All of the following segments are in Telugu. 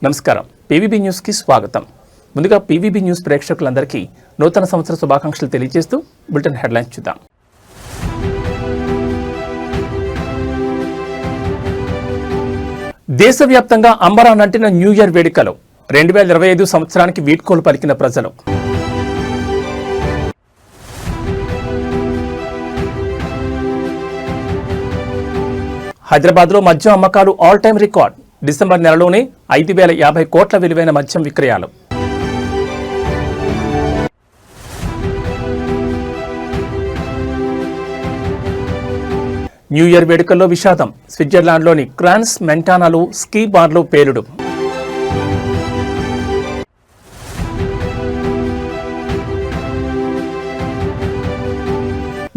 నమస్కారం. పీవీబీ న్యూస్ కి స్వాగతం. ముందుగా పీవీబీ న్యూస్ ప్రేక్షకులందరికీ నూతన సంవత్సర శుభాకాంక్షలు తెలియజేస్తూ బులెటిన్ హెడ్లైన్స్ చూద్దాం. దేశవ్యాప్తంగా అంబరానంటిన న్యూ ఇయర్ వేడుకలు 2025 సంవత్సరానికి వీడ్కోలు పలికిన ప్రజలు. హైదరాబాద్లో మద్యం అమ్మకాలు ఆల్ టైమ్ రికార్డ్. డిసెంబర్ నెలలోనే 5,050 కోట్ల విలువైన మద్యం విక్రయాలు. న్యూ ఇయర్ వేడుకల్లో విషాదం. స్విట్జర్లాండ్లోని క్రాన్స్ మెంటానాలో స్కీ బార్లో పేలుడు.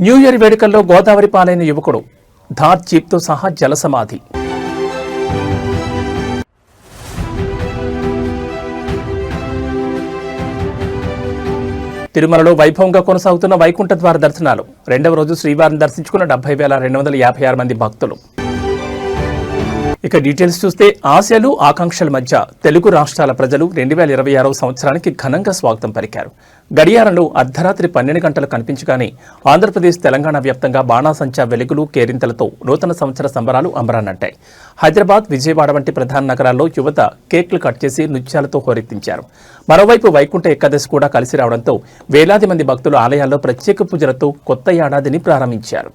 న్యూ ఇయర్ వేడుకల్లో గోదావరి పాలైన యువకుడు ధార్ జీప్తో సహా జలసమాధి. తిరుమలలో వైభవంగా కొనసాగుతున్న వైకుంఠ ద్వార దర్శనాలు. రెండవ రోజు శ్రీవారిని దర్శించుకున్న 70,256 మంది భక్తులు. ఇక డీటెయిల్స్ చూస్తే ఆశలు ఆకాంక్షల మధ్య తెలుగు రాష్ట్రాల ప్రజలు 2026 సంవత్సరానికి ఘనంగా స్వాగతం పలికారు. గడియారంలో అర్ధరాత్రి 12 గంటలు కనిపించగానే ఆంధ్రప్రదేశ్ తెలంగాణ వ్యాప్తంగా బాణాసంచా వెలుగులు కేరింతలతో నూతన సంవత్సర సంబరాలు అంబరాన్నంటాయి. హైదరాబాద్, విజయవాడ వంటి ప్రధాన నగరాల్లో యువత కేక్లు కట్ చేసి నృత్యాలతో హోరెత్తించారు. మరోవైపు వైకుంఠ ఏకాదశి కూడా కలిసి రావడంతో వేలాది మంది భక్తులు ఆలయాల్లో ప్రత్యేక పూజలతో కొత్త ఏడాదిని ప్రారంభించారు.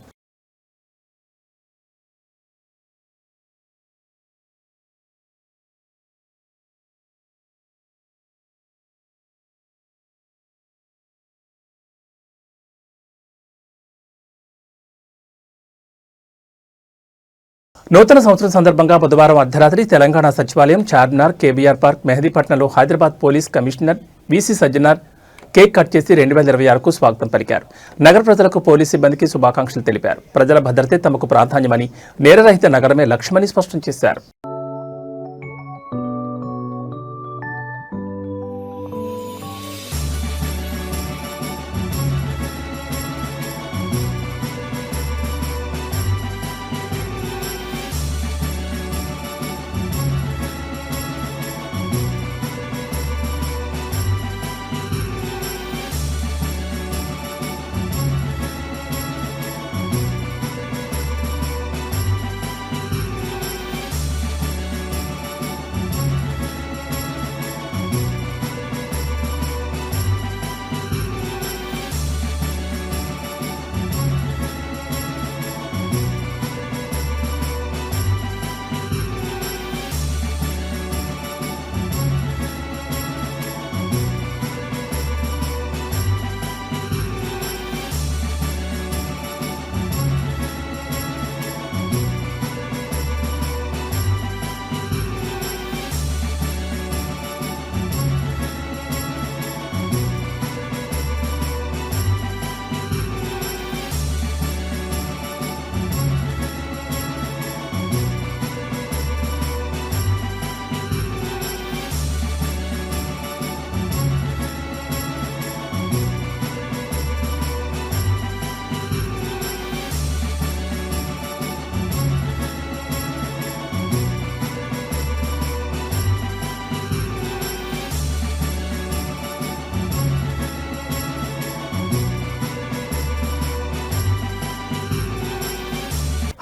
నూతన సంవత్సరం సందర్భంగా బుధవారం అర్ధరాత్రి తెలంగాణ సచివాలయం, చార్మినార్, కేబీఆర్ పార్క్, మెహదీపట్నంలో Hyderabad police commissioner VC Sajjanar cake cut చేసి 2026కు స్వాగతం పలికారు. నగర ప్రజలకు పోలీస్ సిబ్బందికి శుభాకాంక్షలు తెలిపారు. ప్రజల భద్రతే తమకు ప్రాధాన్యమని, నేరరహిత నగరమే లక్ష్యమని స్పష్టం చేశారు.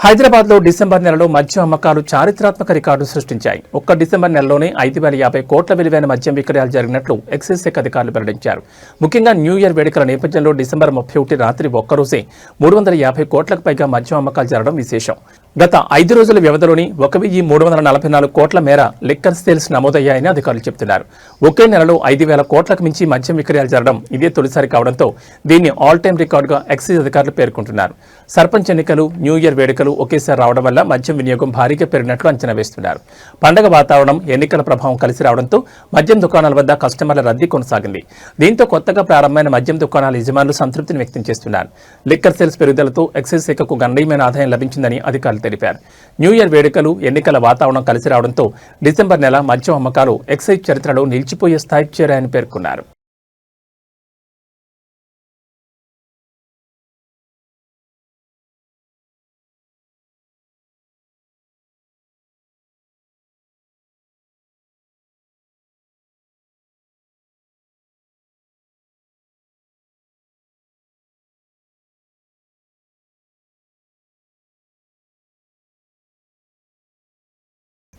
హైదరాబాద్లో డిసెంబర్ నెలలో మద్యం అమ్మకాలు చారిత్రాత్మక రికార్డు సృష్టించాయి. ఒక్క డిసెంబర్ నెలలోనే 5,050 కోట్ల విలువైన మద్యం విక్రయాలు జరిగినట్లు ఎక్సైజ్ శాఖ అధికారులు వెల్లడించారు. ముఖ్యంగా న్యూ ఇయర్ వేడుకల నేపథ్యంలో డిసెంబర్ 31 రాత్రి ఒక్కరోజే 350 కోట్లకు పైగా మద్యం అమ్మకాలు జరగడం విశేషం. గత 5 రోజుల వ్యవధిలోని 1,344 కోట్ల మేర లిక్కర్ సేల్స్ నమోదయ్యాయని అధికారులు చెబుతున్నారు. ఒకే నెలలో 5,000 కోట్లకు మించి మద్యం విక్రయాలు జరగడం ఇదే తొలిసారి కావడంతో దీన్ని ఆల్ టైమ్ రికార్డుగా ఎక్సైజ్ అధికారులు పేర్కొంటున్నారు. సర్పంచ్ ఎన్నికలు, న్యూ ఇయర్ వేడుకలు ఒకేసారి రావడం వల్ల మద్యం వినియోగం భారీగా పెరిగినట్లు అంచనా వేస్తున్నారు. పండగ వాతావరణం, ఎన్నికల ప్రభావం కలిసి రావడంతో మద్యం దుకాణాల వద్ద కస్టమర్ల రద్దీ కొనసాగింది. దీంతో కొత్తగా ప్రారంభమైన మద్యం దుకాణాల యజమానులు సంతృప్తిని వ్యక్తం చేస్తున్నారు. లిక్కర్ సేల్స్ పెరుగుదలతో ఎక్సైజ్ శాఖకు గణనీయమైన ఆదాయం లభించిందని అధికారులు తెలిపారు. న్యూ ఇయర్ వేడుకలు, ఎన్నికల వాతావరణం కలిసి రావడంతో డిసెంబర్ నెల మద్యం అమ్మకాలు ఎక్సైజ్ చరిత్రలో నిలిచిపోయే స్థాయికి చేరాయని పేర్కొన్నారు.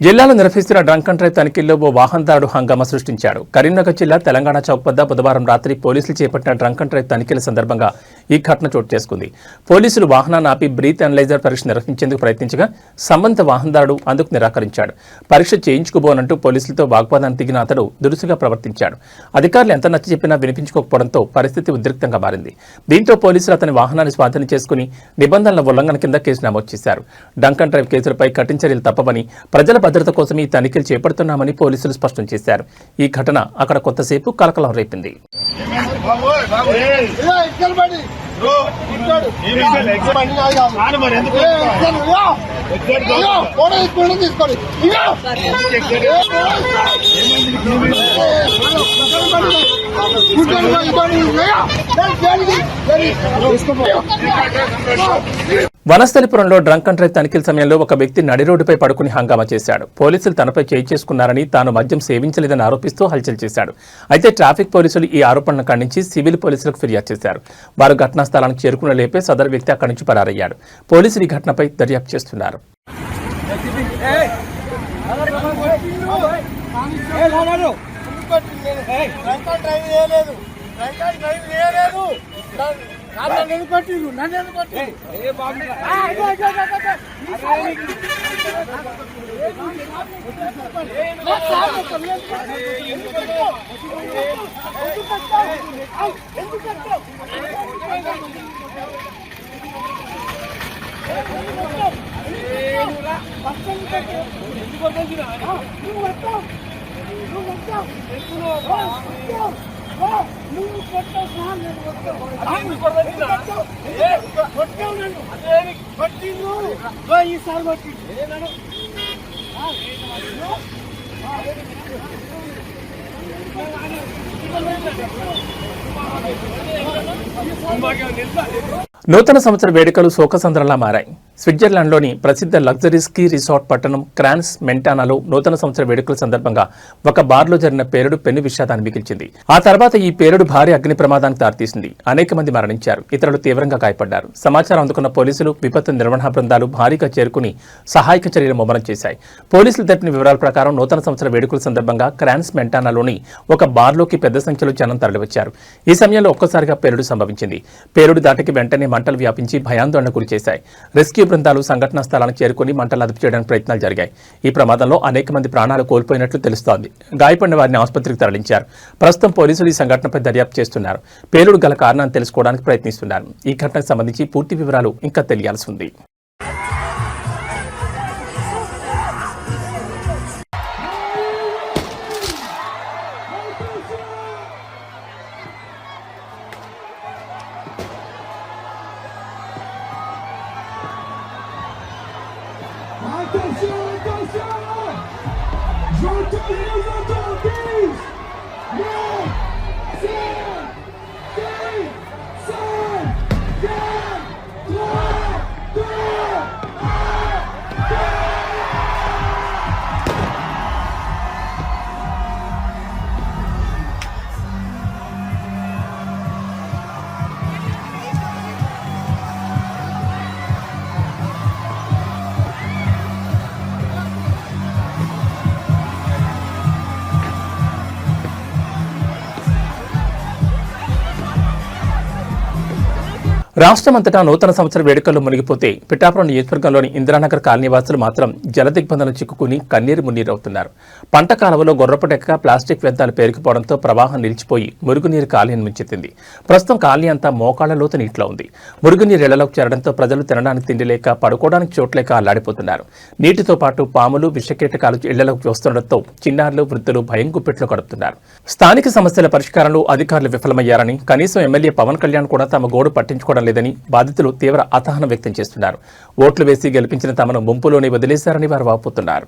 జిల్లాలో నిర్వహిస్తున్న డ్రంక్ అండ్ డ్రైవ్ తనిఖీల్లో ఓ వాహనదారుడు హంగామా సృష్టించాడు. కరీంనగర్ జిల్లా తెలంగాణ చౌక్ వద్ద బుధవారం రాత్రి పోలీసులు చేపట్టిన డ్రంక్ అండ్ డ్రైవ్ తనిఖీల సందర్భంగా ఈ ఘటన చోటు చేసుకుంది. పోలీసులు వాహనాన్ని ఆపి బ్రీత్ అనలైజర్ పరీక్ష నిర్వహించేందుకు ప్రయత్నించగా సంబంధిత వాహనదారుడు అందుకు నిరాకరించాడు. పరీక్ష చేయించుకోబోనంటూ పోలీసులతో వాగ్వాదానికి దిగిన అతడు దురుసుగా ప్రవర్తించాడు. అధికారులు ఎంత నచ్చ చెప్పినా వినిపించుకోకపోవడంతో పరిస్థితి ఉద్రిక్తంగా మారింది. దీంతో పోలీసులు అతని వాహనాన్ని స్వాధీనం చేసుకుని నిబంధనల ఉల్లంఘన కింద కేసు నమోదు చేశారు. డ్రంక్ అండ్ డ్రైవ్ కేసులపై కఠిన చర్యలు తప్పవని, ప్రజల భద్రత కోసం ఈ తనిఖీలు చేపడుతున్నామని పోలీసులు స్పష్టం చేశారు. ఈ ఘటన అక్కడ కొంతసేపు కలకలం రేపింది. వనస్థలిపురంలో డ్రంక్ అండ్ డ్రైవ్ తనిఖీల సమయంలో ఒక వ్యక్తి నడి రోడ్డుపై పడుకుని హంగామా చేశాడు. పోలీసులు తనపై చేయి చేసుకున్నారని, తాను మద్యం సేవించలేదని ఆరోపిస్తూ హల్చల్ చేశాడు. అయితే ట్రాఫిక్ పోలీసులు ఈ ఆరోపణలను ఖండించి సివిల్ పోలీసులకు ఫిర్యాదు చేశారు. వారు ఘటనా స్థలానికి చేరుకున్న లేపే సదరు వ్యక్తి అక్కడి నుంచి పరారయ్యాడు. పోలీసులు ఈ ఘటనపై దర్యాప్తు చేస్తున్నారు. నూతన సంవత్సర వేడుకలు శోకసంద్రంలా మారాయి. స్విట్జర్లాండ్లోని ప్రసిద్ధ లగ్జరీ స్కీ రిసార్ట్ పట్టణం క్రాన్స్ మెంటానాలో నూతన సంవత్సర వేడుకల సందర్భంగా ఒక బార్లో జరిగిన పేలుడు పెను విషాదాన్ని మిగిల్చింది. ఆ తర్వాత ఈ పేలుడు భారీ అగ్ని ప్రమాదానికి దారితీసింది. అనేక మంది మరణించారు, ఇతరులు తీవ్రంగా గాయపడ్డారు. సమాచారం అందుకున్న పోలీసులు, విపత్తు నిర్వహణ బృందాలు భారీగా చేరుకుని సహాయక చర్యలు ముమ్మరం చేశాయి. పోలీసులు తెలిపిన వివరాల ప్రకారం నూతన సంవత్సర వేడుకల సందర్భంగా క్రాన్స్ మెంటానాలోని ఒక బార్లోకి పెద్ద సంఖ్యలో జనం తరలివచ్చారు. ఈ సమయంలో ఒక్కసారిగా పేలుడు సంభవించింది. పేలుడు దాటికి వెంటనే మంటలు వ్యాపించి భయాందోళన గురిచేశాయి. రెస్క్యూ బృందాలు సంఘటనా స్థలానికి చేరుకుని మంటలు అదుపు చేయడానికి ప్రయత్నాలు జరిగాయి. ఈ ప్రమాదంలో అనేక మంది ప్రాణాలు కోల్పోయినట్లు తెలుస్తోంది. గాయపడిన వారిని ఆసుపత్రికి తరలించారు. ప్రస్తుతం పోలీసులు ఈ సంఘటనపై దర్యాప్తు చేస్తున్నారు. పేలుడు గల కారణాన్ని తెలుసుకోవడానికి ప్రయత్నిస్తున్నారు. ఈ ఘటనకు సంబంధించి పూర్తి వివరాలు ఇంకా తెలియాల్సి ఉంది. రాష్ట్రమంతటా నూతన సంవత్సర వేడుకల్లో మునిగిపోతే పిఠాపురం నియోజకవర్గంలోని ఇందిరానగర్ కాలనీవాసులు మాత్రం జలదిగ్బంధంలో చిక్కుకుని కన్నీరు మున్నీరవుతున్నారు. పంట కాలువలో గొర్రపటెక్క ప్లాస్టిక్ వ్యర్థాలు పేరుకుపోవడంతో ప్రవాహం నిలిచిపోయి మురుగునీరు కాలనీని ముంచెత్తింది. ప్రస్తుతం కాలనీ అంతా మోకాళ్ల లోతు నీటిలో ఉంది. మురుగునీరు ఇళ్లలోకి చేరడంతో ప్రజలు తినడానికి తిండి లేక, పడుకోవడానికి చోట్లేక అల్లాడిపోతున్నారు. నీటితో పాటు పాములు, విషకీటకాలు ఇళ్లలోకి వస్తుండటంతో చిన్నారులు, వృద్ధులు భయం గుప్పెట్లో గడుపుతున్నారు. స్థానిక సమస్యల పరిష్కారంలో అధికారులు విఫలమయ్యారని, కనీసం ఎమ్మెల్యే పవన్ కళ్యాణ్ కూడా తమ గోడు పట్టించుకోవడం లేదని బాధితులు తీవ్ర అసహనం వ్యక్తం చేస్తున్నారు. ఓట్లు వేసి గెలిపించిన తమను ముంపులోనే వదిలేశారని వారు వాపోతున్నారు.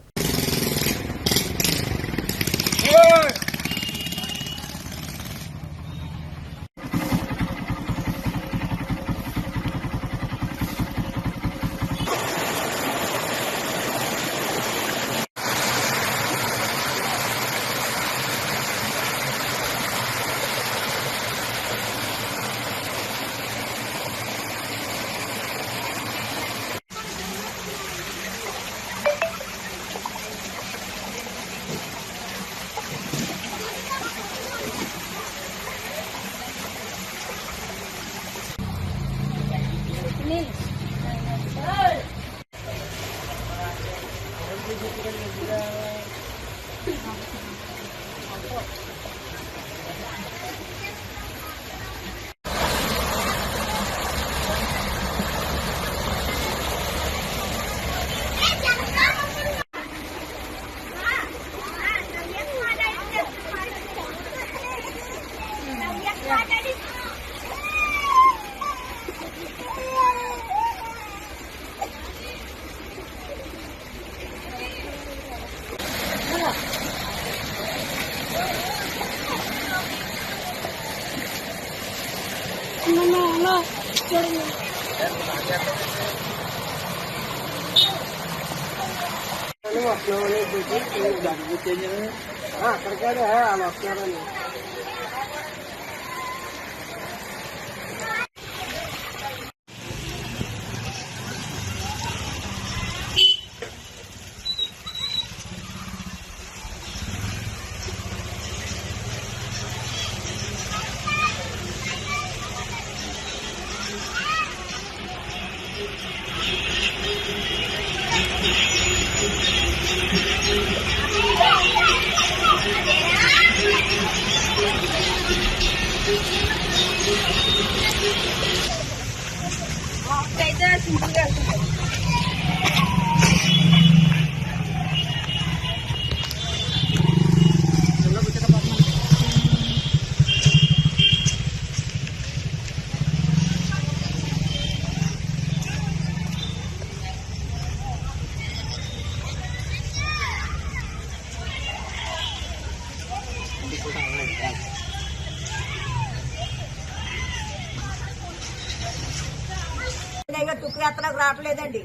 తుక్కు ఎత్తలకు రావట్లేదండి,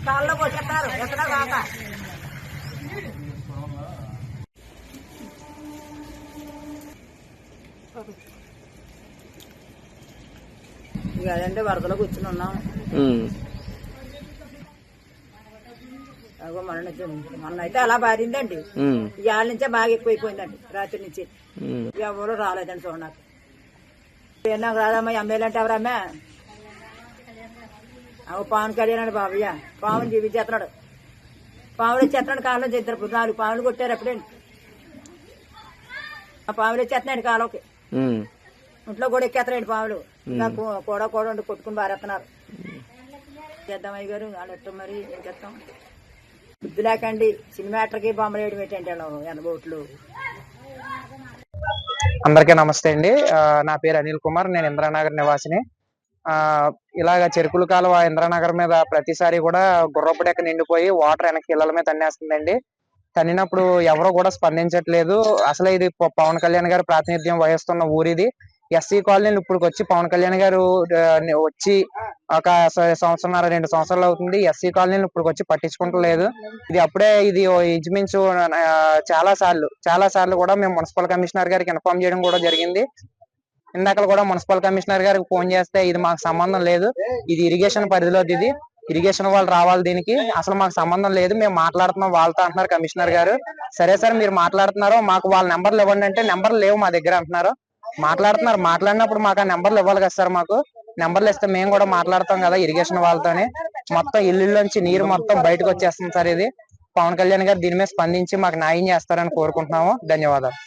కాళ్ళలో కొట్టేస్తారు ఎక్కడ రాక. ఇక అదంటే వరదలో కూర్చుని ఉన్నాం. మొన్న అయితే అలా బారిందండి, ఇవాళ నుంచే బాగా ఎక్కువైపోయిందండి. రాత్రి నుంచి ఎవరు రాలేదండి చూడడానికి. నాకు రాదమ్మా, ఎమ్మెల్యే అంటే ఎవరమ్మా? పవన్ కళ్యాణ్ అండి బాబయ్య, పావును జీవించేస్తున్నాడు. పావులు వచ్చేస్తున్నాడు కాలంలో ఇద్దరు 4 పావులు కొట్టారు ఎప్పుడండి. ఆ పావులు వచ్చేస్తున్నాడు కాలంకి, ఇంట్లో కూడా ఎక్కేస్తున్నాడు పావులు. నాకు కూడా కొట్టుకుని బారేస్తున్నారు. చేద్దాం అయ్య గారు వాళ్ళు ఎట్టం, మరి ఏం చేస్తాం? బుద్ధి లేకండి, సినిమాటర్కి బొమ్మలు వేయడం ఏంటంటే ఎనబోట్లు. అందరికీ నమస్తే అండి. నా పేరు అనిల్ కుమార్, నేను ఇంద్రానగర్ నివాసిని. ఇలాగ చెరుకుల కాలువ ఇంద్రానగర్ మీద ప్రతిసారి కూడా గుర్రపు డెక్క నిండిపోయి వాటర్ వెనక్కి ఇళ్ల మీద తన్నేస్తుందండి. తన్నినప్పుడు ఎవరు కూడా స్పందించట్లేదు. అసలు ఇది పవన్ కళ్యాణ్ గారు ప్రాతినిధ్యం వహిస్తున్న ఊరిది. ఎస్సీ కాలనీ ఇప్పుడు వచ్చి పవన్ కళ్యాణ్ గారు వచ్చి ఒక 1.5-2 సంవత్సరాలు అవుతుంది. ఎస్సీ కాలనీ ఇప్పుడు వచ్చి పట్టించుకుంటలేదు. ఇది అప్పుడే ఇది ఇంచుమించు చాలా సార్లు కూడా మేము మున్సిపల్ కమిషనర్ గారికి ఇన్ఫార్మ్ చేయడం కూడా జరిగింది. ఇందాక కూడా మున్సిపల్ కమిషనర్ గారికి ఫోన్ చేస్తే ఇది మాకు సంబంధం లేదు, ఇది ఇరిగేషన్ పరిధిలోది, ఇది ఇరిగేషన్ వాళ్ళు రావాలి, దీనికి అసలు మాకు సంబంధం లేదు, మేము మాట్లాడుతున్నాం వాళ్ళతో అంటున్నారు కమిషనర్ గారు. సరే సార్ మీరు మాట్లాడుతున్నారు, మాకు వాళ్ళ నెంబర్లు ఇవ్వండి అంటే నెంబర్లు లేవు మా దగ్గర అంటున్నారు. మాట్లాడినప్పుడు మాకు ఆ నెంబర్లు ఇవ్వాలి కదా సార్. మాకు నెంబర్లు ఇస్తే మేము కూడా మాట్లాడతాం కదా ఇరిగేషన్ వాళ్ళతోనే. మొత్తం ఇల్లులోంచి నీరు మొత్తం బయటకు వచ్చేస్తుంది సార్. ఇది పవన్ కళ్యాణ్ గారు దీని మీద స్పందించి మాకు న్యాయం చేస్తారని కోరుకుంటున్నాము. ధన్యవాదాలు.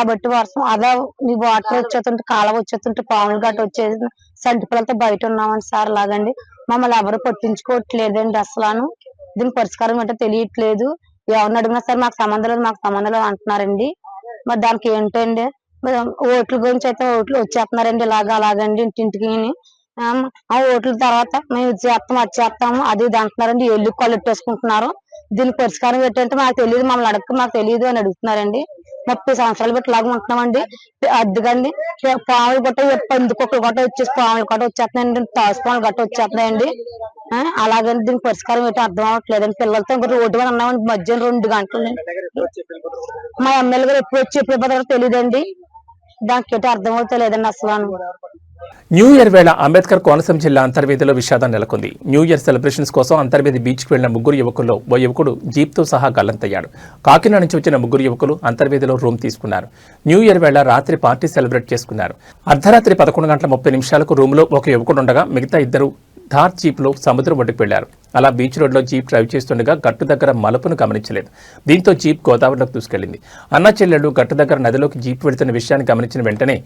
బట్టి వర్షం అదే నీ వాటర్ వచ్చేస్తుంటే కాలువ వచ్చేస్తుంటే పాములు గట్ట వచ్చేది సంటి పిల్లలతో బయట ఉన్నామండి సార్. లాగండి మమ్మల్ని ఎవరు పట్టించుకోవట్లేదండి. అసలు దీని పరిష్కారం ఏంటో తెలియట్లేదు. ఎవరిని అడిగినా సరే మాకు సంబంధం లేదు అంటున్నారండి. మరి దానికి ఏంటండి? ఓట్ల గురించి అయితే ఓట్లు వచ్చేస్తున్నారండి, అలాగండి ఇంటింటికి. ఆ ఓట్ల తర్వాత మేము ఇది చేస్తాము అది చేస్తాము అది ఇది అంటున్నారండి. ఎల్లు కొల్లెట్టేసుకుంటున్నారు. దీని పరిష్కారం ఏంటంటే మాకు తెలియదు, మమ్మల్ని అడగ మాకు తెలియదు అని అడుగుతున్నారండి. 30 సంవత్సరాలు బట్టి లాగా ఉంటున్నామండి. అద్దుకండి పాములు గట్ట పందుకొక్కలు గట్ట వచ్చేసి పాములు గట్ట వచ్చేస్తున్నాయండి, తాసుపాములు గట్ట వచ్చేస్తున్నాయండి. అలాగని దీనికి పరిష్కారం ఏంటో అర్థం అవ్వట్లేదండి. పిల్లలతో ఇంకా రోడ్డు మీద ఉన్నామండి మధ్యాహ్నం 2 గంటలు. మా ఎమ్మెల్యే గారు ఎప్పుడు వచ్చి ఎప్పుడు పోతారో తెలియదండి. దానికి ఏంటో అర్థం అవుతలేదండి అసలు. న్యూ ఇయర్ వేళ అంబేద్కర్ కోనసీమ జిల్లా అంతర్వేదిలో విషాదం నెలకొంది. న్యూ ఇయర్ సెలబ్రేషన్స్ కోసం అంతర్వేది బీచ్కి వెళ్లిన 3 యువకుల్లో ఓ యువకుడు జీప్తో సహా గల్లంతయ్యాడు. కాకినాడ నుంచి వచ్చిన 3 యువకులు అంతర్వేదిలో రూమ్ తీసుకున్నారు. న్యూ ఇయర్ వేళ రాత్రి పార్టీ సెలబ్రేట్ చేసుకున్నారు. అర్ధరాత్రి 11:30 రూమ్ లో ఒక యువకుడు ఉండగా మిగతా 2 థార్ జీప్లో సముద్రం ఒడ్డుకు వెళ్లారు. అలా బీచ్ రోడ్లో జీప్ డ్రైవ్ చేస్తుండగా గట్టు దగ్గర మలుపును గమనించలేదు. దీంతో జీప్ గోదావరిలోకి దూసుకెళ్లింది. అన్నా చెల్లెళ్లు గట్టు దగ్గర నదిలోకి జీప్ వెళుతున్న విషయాన్ని గమనించిన వెంటనే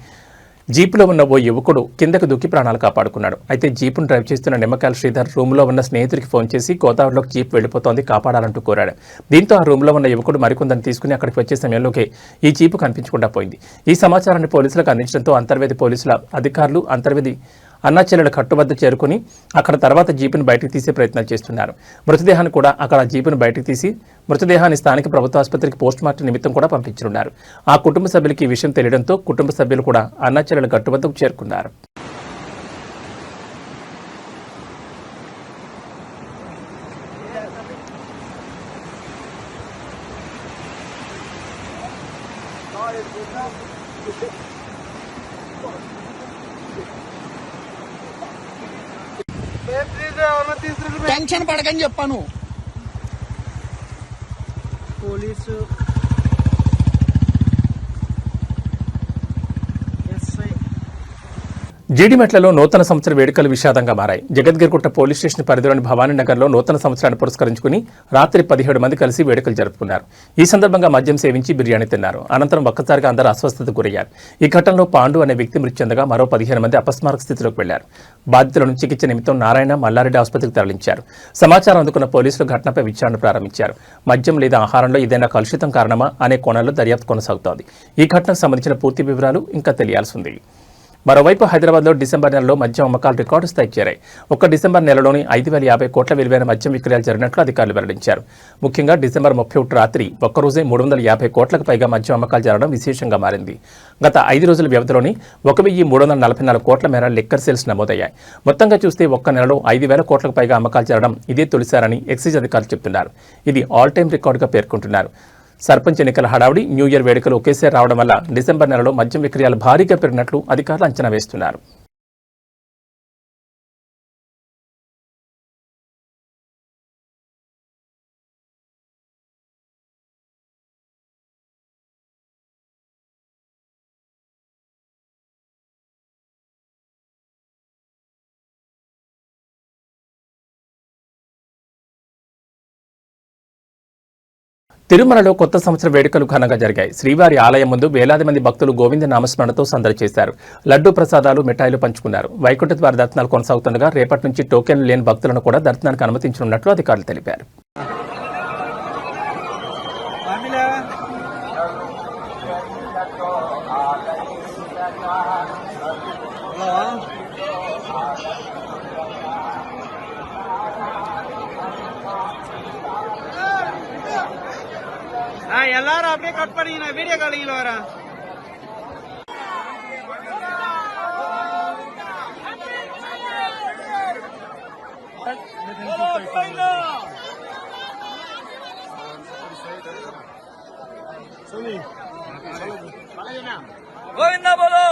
జీపులో ఉన్న ఓ యువకుడు కిందకు దూకి ప్రాణాలు కాపాడుకున్నాడు. అయితే జీపును డ్రైవ్ చేస్తున్న నిమ్మకాయల శ్రీధర్ రూమ్లో ఉన్న స్నేహితుడికి ఫోన్ చేసి గోదావరిలోకి జీప్ వెళ్లిపోతోంది, కాపాడాలంటూ కోరాడు. దీంతో ఆ రూమ్లో ఉన్న యువకుడు మరికొందని తీసుకుని అక్కడికి వచ్చే సమయంలోకి ఈ జీపు కనిపించకుండా పోయింది. ఈ సమాచారాన్ని పోలీసులకు అందించడంతో అంతర్వేది పోలీసుల అధికారులు అంతర్వేది అన్నా చెల్లెల కట్టు వద్ద చేరుకుని అక్కడ తర్వాత జీపును బయటకు తీసే ప్రయత్నాలు చేస్తున్నారు. మృతదేహాన్ని కూడా అక్కడ జీపును బయటకు తీసి మృతదేహాన్ని స్థానిక ప్రభుత్వ ఆసుపత్రికి పోస్టుమార్టం నిమిత్తం కూడా పంపించనున్నారు. ఆ కుటుంబ సభ్యులకి ఈ విషయం తెలియడంతో కుటుంబ సభ్యులు కూడా అన్నా చెల్లెల కట్టు వద్దకు చేరుకున్నారు. టెన్షన్ పడకని చెప్పాను. పోలీసు జీడిమెట్లలో నూతన సంవత్సర వేడుకలు విషాదంగా మారాయి. జగద్గిరిగుట్ట పోలీస్ స్టేషన్ పరిధిలోని భవానీనగర్లో నూతన సంవత్సరాన్ని పురస్కరించుకుని రాత్రి 17 మంది కలిసి వేడుకలు జరుపుకున్నారు. ఈ సందర్భంగా మద్యం సేవించి బిర్యానీ తిన్నారు. అనంతరం ఒక్కసారిగా అందరూ అస్వస్థతకు గురయ్యారు. ఈ ఘటనలో పాండు అనే వ్యక్తి మృతి చెందగా మరో 15 మంది అపస్మారక స్థితిలోకి వెళ్లారు. బాధితులను చికిత్స నిమిత్తం నారాయణ, మల్లారెడ్డి ఆసుపత్రికి తరలించారు. సమాచారం అందుకున్న పోలీసులు ఘటనపై విచారణ ప్రారంభించారు. మద్యం లేదా ఆహారంలో ఏదైనా కలుషితం కారణమా అనే కోణంలో దర్యాప్తు కొనసాగుతోంది. ఈ ఘటనకు సంబంధించిన పూర్తి వివరాలు ఇంకా తెలియాల్సి ఉంది. మరోవైపు హైదరాబాద్లో డిసెంబర్ నెలలో మద్యం అమ్మకాలు రికార్డు స్థాయికి చేరాయి. ఒక్క డిసెంబర్ నెలలోని 5,050 కోట్ల విలువైన మద్యం విక్రయాలు జరిగినట్లు అధికారులు వెల్లడించారు. ముఖ్యంగా డిసెంబర్ 31 రాత్రి ఒక్కరోజే 350 కోట్లకు పైగా మద్యం అమ్మకాలు జరగడం విశేషంగా మారింది. గత 5 రోజుల వ్యవధిలోని 1,344 కోట్ల మేర లిక్కర్ సేల్స్ నమోదయ్యాయి. మొత్తంగా చూస్తే ఒక్క నెలలో 5,000 కోట్లకు పైగా అమ్మకాలు జరగడం ఇదే తొలిసారని ఎక్సైజ్ అధికారులు చెబుతున్నారు. ఇది ఆల్ టైమ్ రికార్డుగా పేర్కొంటున్నారు. సర్పంచ్ ఎన్నికల హడావుడి, న్యూ ఇయర్ వేడుకలు ఒకేసారి రావడం వల్ల డిసెంబర్ నెలలో మద్యం విక్రయాలు భారీగా పెరిగినట్లు అధికారులు అంచనా వేస్తున్నారు. తిరుమలలో కొత్త సంవత్సర వేడుకలు ఘనంగా జరిగాయి. శ్రీవారి ఆలయం ముందు వేలాది మంది భక్తులు గోవింద నామస్మరణతో సందడి చేశారు. లడ్డూ ప్రసాదాలు, మిఠాయిలు పంచుకున్నారు. వైకుంఠ ద్వార దర్శనాలు కొనసాగుతుండగా రేపటి నుంచి టోకెన్లు లేని భక్తులను కూడా దర్శనానికి అనుమతించనున్నట్లు అధికారులు తెలిపారు. எல்லாரும் அப்படியே கட் பண்ணீங்கன்னா வீடியோ காலிங்ல வரேன். గోవిందా బోలో.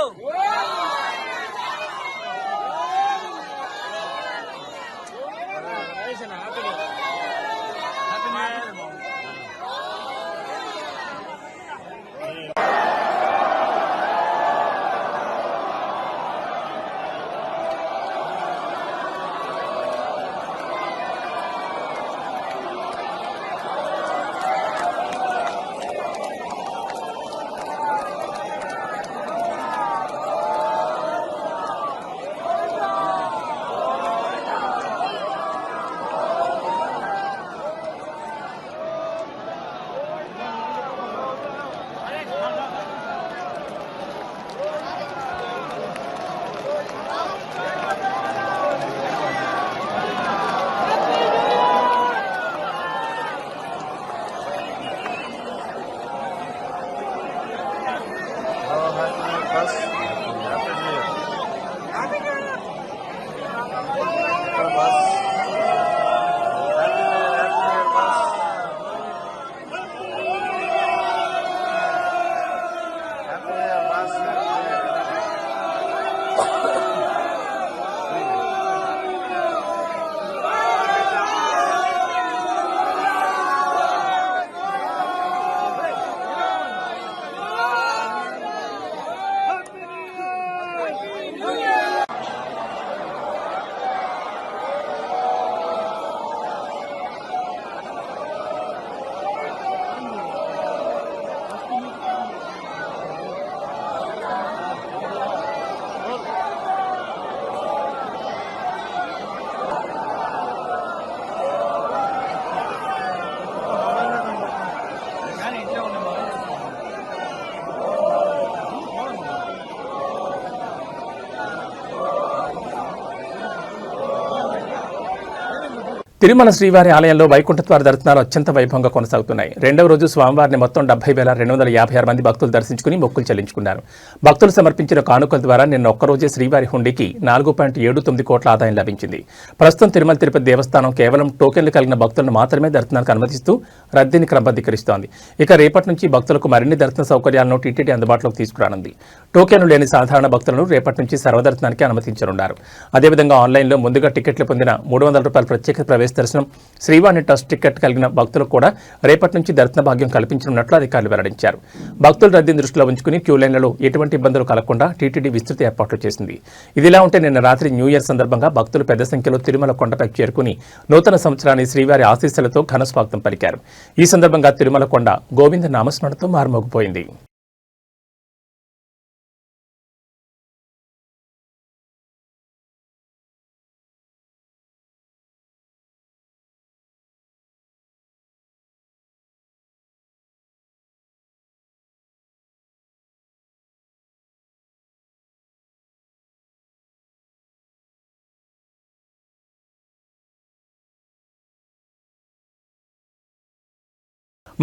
తిరుమల శ్రీవారి ఆలయంలో వైకుంఠద్వార దర్శనాలు అత్యంత వైభవంగా కొనసాగుతున్నాయి. రెండవ రోజు స్వామివారిని మొత్తం 70,256 మంది భక్తులు దర్శించుకుని మొక్కులు చెల్లించుకున్నారు. భక్తులు సమర్పించిన కానుకల ద్వారా నిన్న ఒక్కరోజే శ్రీవారి హుండీకి 4.79 కోట్ల ఆదాయం లభించింది. ప్రస్తుతం తిరుమల తిరుపతి దేవస్థానం కేవలం టోకెన్లు కలిగిన భక్తులను మాత్రమే దర్శనానికి అనుమతిస్తూ రద్దీని క్రమబద్ధీకరిస్తోంది. ఇక రేపటి నుంచి భక్తులకు మరిన్ని దర్శన సౌకర్యాలను టీటీడీ అందుబాటులోకి తీసుకురానుంది. టోకెన్లు లేని సాధారణ భక్తులను రేపటి నుంచి సర్వదర్శనానికి అనుమతించనున్నారు. అదేవిధంగా ఆన్లైన్లో ముందుగా టికెట్లు పొందిన ₹300 ప్రత్యేక ప్రవేశ దర్శనం, శ్రీవాణి ట్రస్ట్ టికెట్ కలిగిన భక్తులకు కూడా రేపటి నుంచి దర్శన భాగ్యం కల్పించనున్నట్లు అధికారులు వెల్లడించారు. భక్తుల రద్దీని దృష్టిలో ఉంచుకుని క్యూ లైన్లలో ఎటువంటి ఇబ్బందులు కలగకుండా టీటీడీ విస్తృత ఏర్పాట్లు చేసింది. ఇదిలా ఉంటే నిన్న రాత్రి న్యూ ఇయర్ సందర్భంగా భక్తులు పెద్ద సంఖ్యలో తిరుమల కొండపై చేరుకుని నూతన సంవత్సరాన్ని శ్రీవారి ఆశీస్సులతో ఘన స్వాగతం పలికారు. ఈ సందర్భంగా తిరుమల కొండ గోవింద నామస్మరణతో మారుమోగిపోయింది.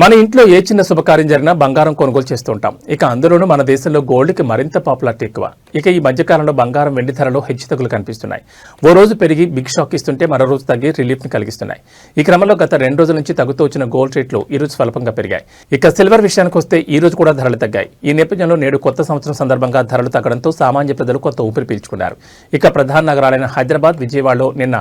మన ఇంట్లో ఏ చిన్న శుభకార్యం జరిగినా బంగారం కొనుగోలు చేస్తూ ఉంటాం. ఇక అందులోనూ మన దేశంలో గోల్డ్కి మరింత పాపులారిటీ ఎక్కువ. ఇక ఈ మధ్యకాలంలో బంగారం, వెండి ధరలో హెచ్చుతగ్గులు కనిపిస్తున్నాయి. ఓ రోజు పెరిగి బిగ్ షాక్ ఇస్తుంటే మరో రోజు తగ్గి రిలీఫ్ని కలిగిస్తున్నాయి. ఈ క్రమంలో గత 2 రోజుల నుంచి తగ్గుతూ వచ్చిన గోల్డ్ రేట్లు ఈ రోజు స్వల్పంగా పెరిగాయి. ఇక సిల్వర్ విషయానికి వస్తే ఈ రోజు కూడా ధరలు తగ్గాయి. ఈ నేపథ్యంలో నేడు కొత్త సంవత్సరం సందర్భంగా ధరలు తగ్గడంతో సామాన్య ప్రజలు కొత్త ఊపిరి పీల్చుకున్నారు. ఇక ప్రధాన నగరాలైన హైదరాబాద్, విజయవాడలో నిన్న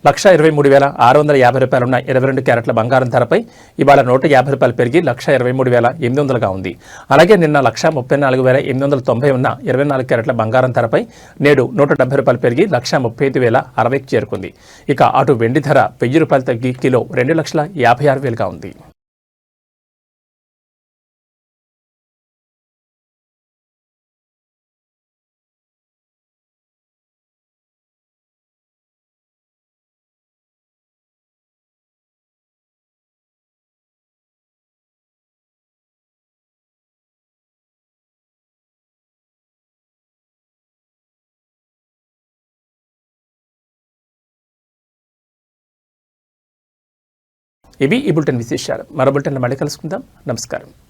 ₹123,650 ఉన్న 22 క్యారెట్ల బంగారం ధరపై ఇవాళ ₹150 పెరిగి ₹123,800గా ఉంది. అలాగే నిన్న ₹134,890 ఉన్న 24 క్యారెట్ల బంగారం ధరపై నేడు ₹170 పెరిగి ₹135,060కి చేరుకుంది. ఇక అటు వెండి ధర ₹1,000 తగ్గి కిలో $2,56,000గా ఉంది. ఇవి ఈ బులెటిన్ విశేషాలు. మరో బులెటిన్లో మళ్ళీ కలుసుకుందాం. నమస్కారం.